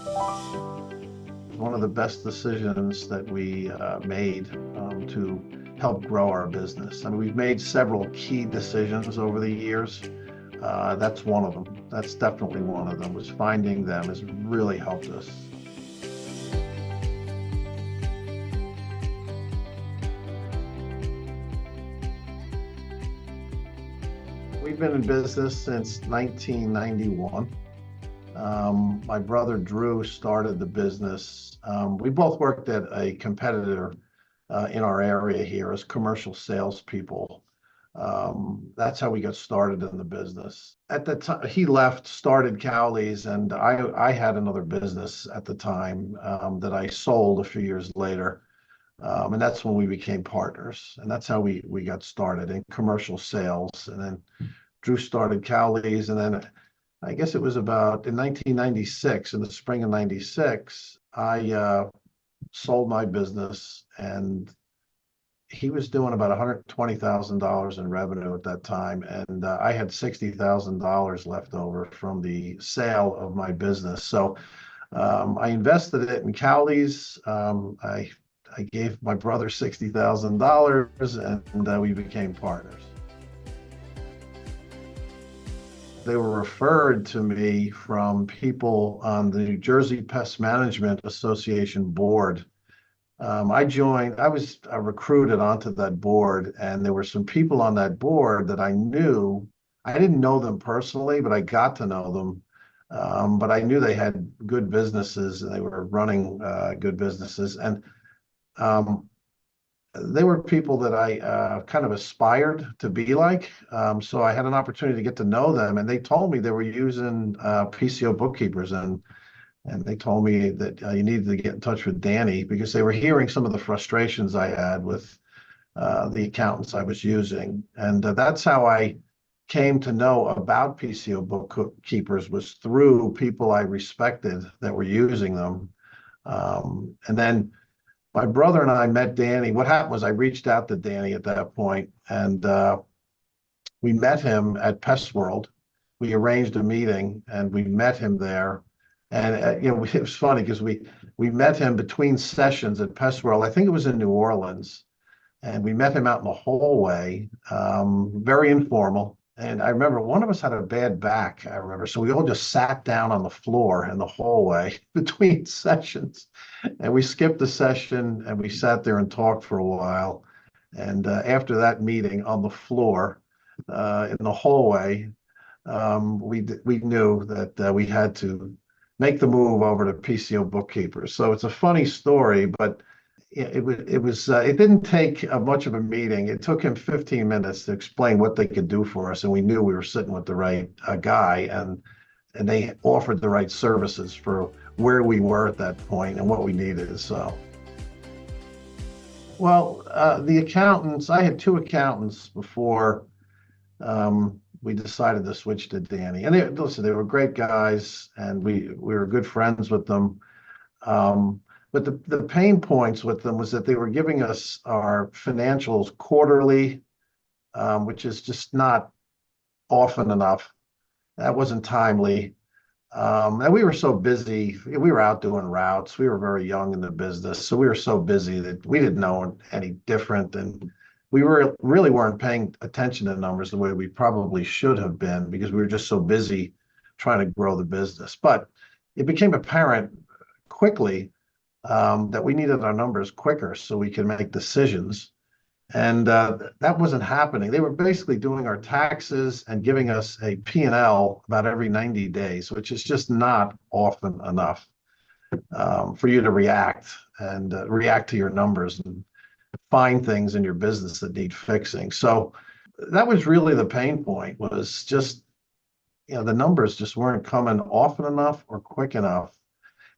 One of the best decisions that we made to help grow our business. I mean, we've made several key decisions over the years. That's one of them. That's definitely one of them. Was finding them has really helped us. We've been in business since 1991. My brother Drew started the business. We both worked at a competitor in our area here as commercial salespeople. That's how we got started in the business. At the time, he left, started Cowley's, and I had another business at the time that I sold a few years later. And that's when we became partners. And that's how we got started in commercial sales. And then Drew started Cowley's, and then I guess it was about in 1996, in the spring of 96, I sold my business, and he was doing about $120,000 in revenue at that time. And I had $60,000 left over from the sale of my business. So I invested it in Cowley's. I gave my brother $60,000, and we became partners. They were referred to me from people on the New Jersey Pest Management Association board. I was recruited onto that board, and there were some people on that board that I knew. I didn't know them personally, but I got to know them. But I knew they had good businesses, and they were running good businesses. And they were people that I kind of aspired to be like. So I had an opportunity to get to know them, and they told me they were using PCO bookkeepers, and they told me that you needed to get in touch with Danny because they were hearing some of the frustrations I had with the accountants I was using. And that's how I came to know about PCO bookkeepers, was through people I respected that were using them. And then my brother and I met Danny. What happened was I reached out to Danny at that point, and we met him at Pest World. We arranged a meeting, and we met him there. And it was funny because we met him between sessions at Pest World. I think it was in New Orleans, and we met him out in the hallway, very informal. And I remember one of us had a bad back, I remember. So we all just sat down on the floor in the hallway between sessions. And we skipped the session, and we sat there and talked for a while. And after that meeting on the floor in the hallway, we knew that we had to make the move over to PCO Bookkeepers. So it's a funny story, but it didn't take much of a meeting. It took him 15 minutes to explain what they could do for us, and we knew we were sitting with the right guy, and they offered the right services for where we were at that point and what we needed. So, well, the accountants, I had two accountants before we decided to switch to Danny. And they were great guys, and we were good friends with them. But the pain points with them was that they were giving us our financials quarterly, which is just not often enough. That wasn't timely. And we were so busy. We were out doing routes. We were very young in the business. So we were so busy that we didn't know any different. And we really weren't paying attention to numbers the way we probably should have been, because we were just so busy trying to grow the business. But it became apparent quickly that we needed our numbers quicker so we could make decisions. And that wasn't happening. They were basically doing our taxes and giving us a P&L about every 90 days, which is just not often enough for you to react to your numbers and find things in your business that need fixing. So that was really the pain point, was just, the numbers just weren't coming often enough or quick enough.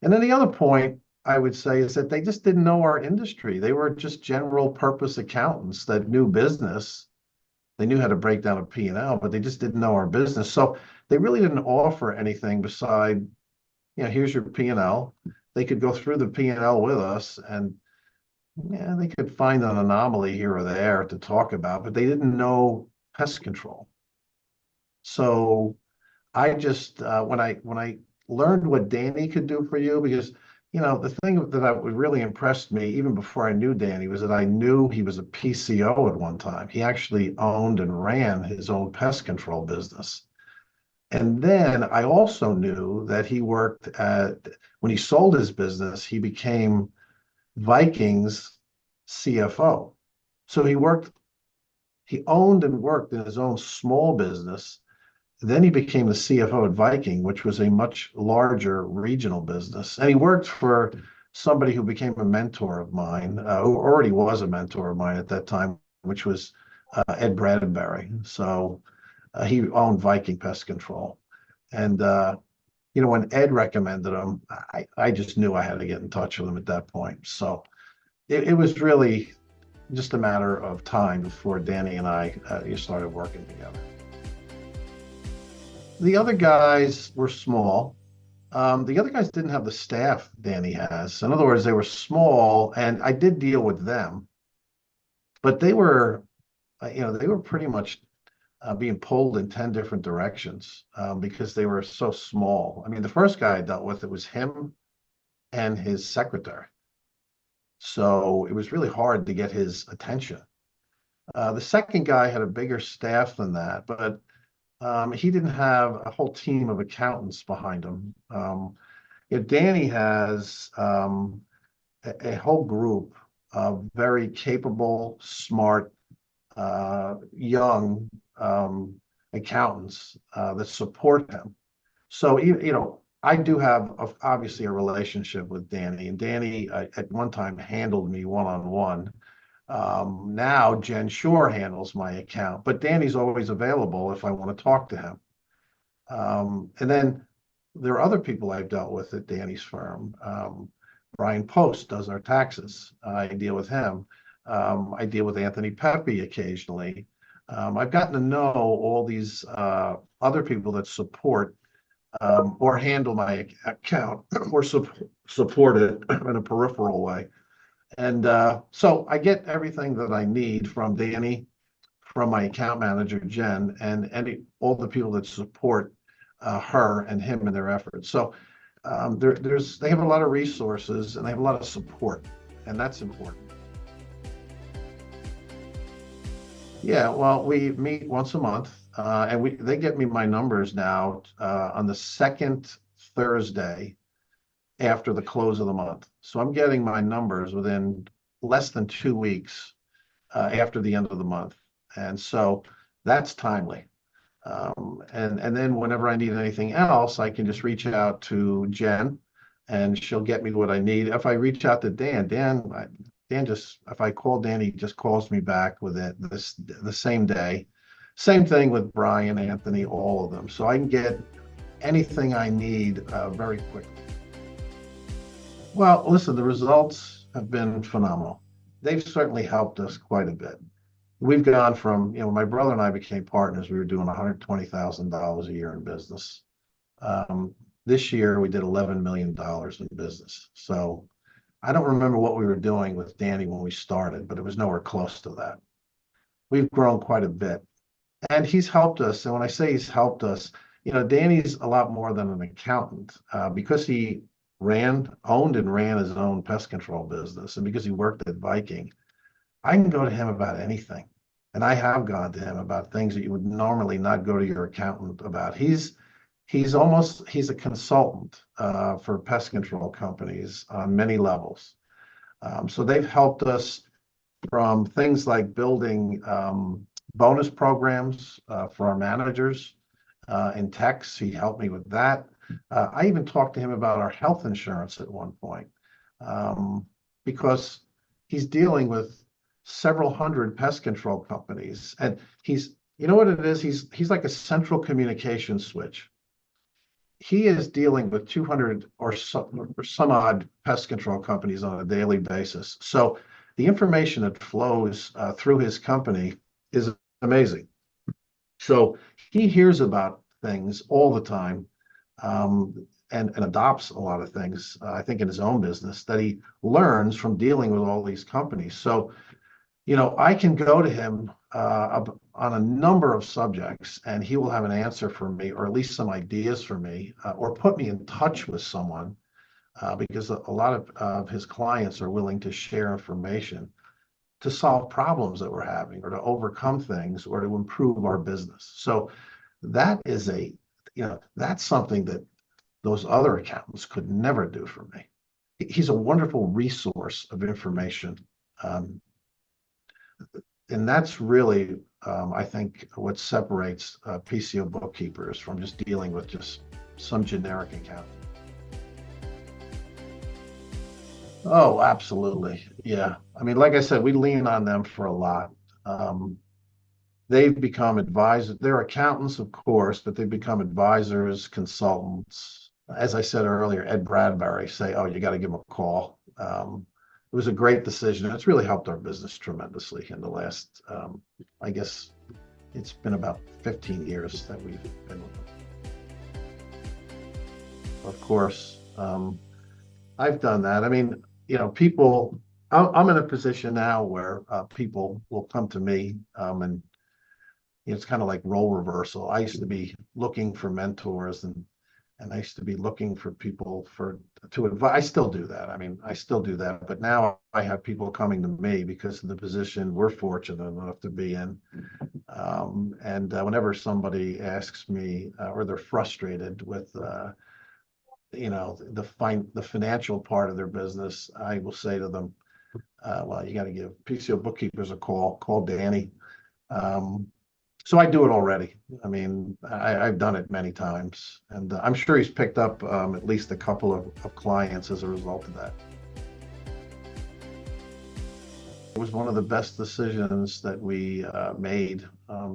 And then the other point I would say is that they just didn't know our industry. They were just general purpose accountants that knew business. They knew how to break down a P&L, but they just didn't know our business. So they really didn't offer anything beside, here's your P&L. They could go through the P&L with us, and they could find an anomaly here or there to talk about, but they didn't know pest control. So I just, when I learned what Danny could do for you because, the thing that really impressed me, even before I knew Danny, was that I knew he was a PCO at one time. He actually owned and ran his own pest control business. And then I also knew that when he sold his business, he became Viking's CFO. So he owned and worked in his own small business. Then he became the CFO at Viking, which was a much larger regional business. And he worked for somebody who became a mentor of mine, who already was a mentor of mine at that time, which was Ed Bradbury. So he owned Viking Pest Control. And, when Ed recommended him, I just knew I had to get in touch with him at that point. So it was really just a matter of time before Danny and I started working together. The other guys were small. The other guys didn't have the staff Danny has. In other words, they were small, and I did deal with them, but they were, they were pretty much being pulled in 10 different directions because they were so small. I mean, the first guy I dealt with, it was him and his secretary. So it was really hard to get his attention. The second guy had a bigger staff than that, but he didn't have a whole team of accountants behind him. Danny has a whole group of very capable, smart, young accountants that support him. So, I do have obviously a relationship with Danny, and Danny at one time handled me one-on-one. Now Jen Shorr handles my account, but Danny's always available if I want to talk to him. And then there are other people I've dealt with at Danny's firm. Brian Post does our taxes. I deal with him. I deal with Anthony Pepe occasionally. I've gotten to know all these other people that support or handle my account or support it in a peripheral way. And so I get everything that I need from Danny, from my account manager, Jen, and all the people that support her and him in their efforts. So they have a lot of resources and they have a lot of support, and that's important. Yeah, well, we meet once a month, and they get me my numbers now on the second Thursday after the close of the month. So I'm getting my numbers within less than 2 weeks after the end of the month. And so that's timely. And then whenever I need anything else, I can just reach out to Jen and she'll get me what I need. If I reach out to Dan just, if I call Dan, he just calls me back with it the same day. Same thing with Brian, Anthony, all of them. So I can get anything I need very quickly. Well, listen, the results have been phenomenal. They've certainly helped us quite a bit. We've gone from, when my brother and I became partners, we were doing $120,000 a year in business. This year we did $11 million in business. So I don't remember what we were doing with Danny when we started, but it was nowhere close to that. We've grown quite a bit, and he's helped us. And when I say he's helped us, Danny's a lot more than an accountant because he owned and ran his own pest control business, and because he worked at Viking, I can go to him about anything. And I have gone to him about things that you would normally not go to your accountant about. He's a consultant for pest control companies on many levels. So they've helped us from things like building bonus programs for our managers in techs. He helped me with that. I even talked to him about our health insurance at one point because he's dealing with several hundred pest control companies, and you know what it is? He's like a central communication switch. He is dealing with 200 or some odd pest control companies on a daily basis. So the information that flows through his company is amazing. So he hears about things all the time and adopts a lot of things, I think, in his own business that he learns from dealing with all these companies. So I can go to him on a number of subjects, and he will have an answer for me, or at least some ideas for me, or put me in touch with someone, because a lot of his clients are willing to share information to solve problems that we're having, or to overcome things, or to improve our business. So that is that's something that those other accountants could never do for me. He's a wonderful resource of information. Um, and that's really, I think, what separates PCO bookkeepers from just dealing with just some generic account. Oh, absolutely. Yeah. I mean, like I said, we lean on them for a lot. Um, they've become advisors. They're accountants, of course, but they've become advisors, consultants. As I said earlier, Ed Bradbury say, "Oh, you got to give him a call." It was a great decision. It's really helped our business tremendously in the last, I guess, it's been about 15 years that we've been with them. Of course, I've done that. I mean, people. I'm in a position now where people will come to me, and it's kind of like role reversal. I used to be looking for mentors, and I used to be looking for people to advise. I still do that. I mean, I still do that, but now I have people coming to me because of the position we're fortunate enough to be in. And whenever somebody asks me, or they're frustrated with the financial part of their business, I will say to them, well, you got to give PCO bookkeepers a call. Call Danny. So I do it already. I mean, I've done it many times, and I'm sure he's picked up at least a couple of clients as a result of that. It was one of the best decisions that we made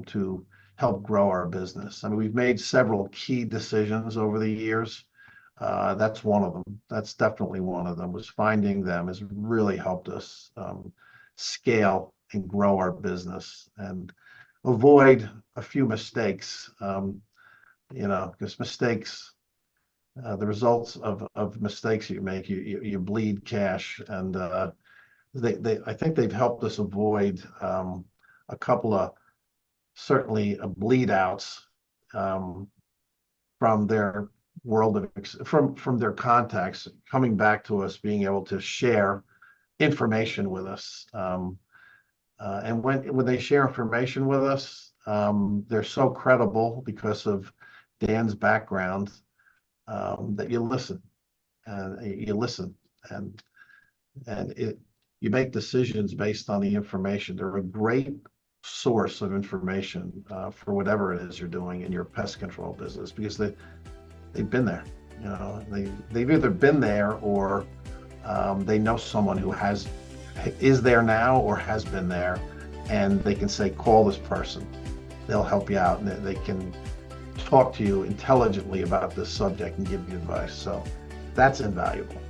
to help grow our business. I mean, we've made several key decisions over the years. That's one of them. That's definitely one of them. Was finding them has really helped us scale and grow our business and avoid a few mistakes. Because mistakes, the results of mistakes you make, you bleed cash, and I think they've helped us avoid a couple of certainly bleed outs from their world from their contacts coming back to us, being able to share information with us. And when they share information with us, they're so credible because of Dan's background, that you listen, and you make decisions based on the information. They're a great source of information for whatever it is you're doing in your pest control business, because they've been there. They've either been there, or they know someone who is there now or has been there, and they can say, call this person. They'll help you out, and they can talk to you intelligently about this subject and give you advice. So that's invaluable.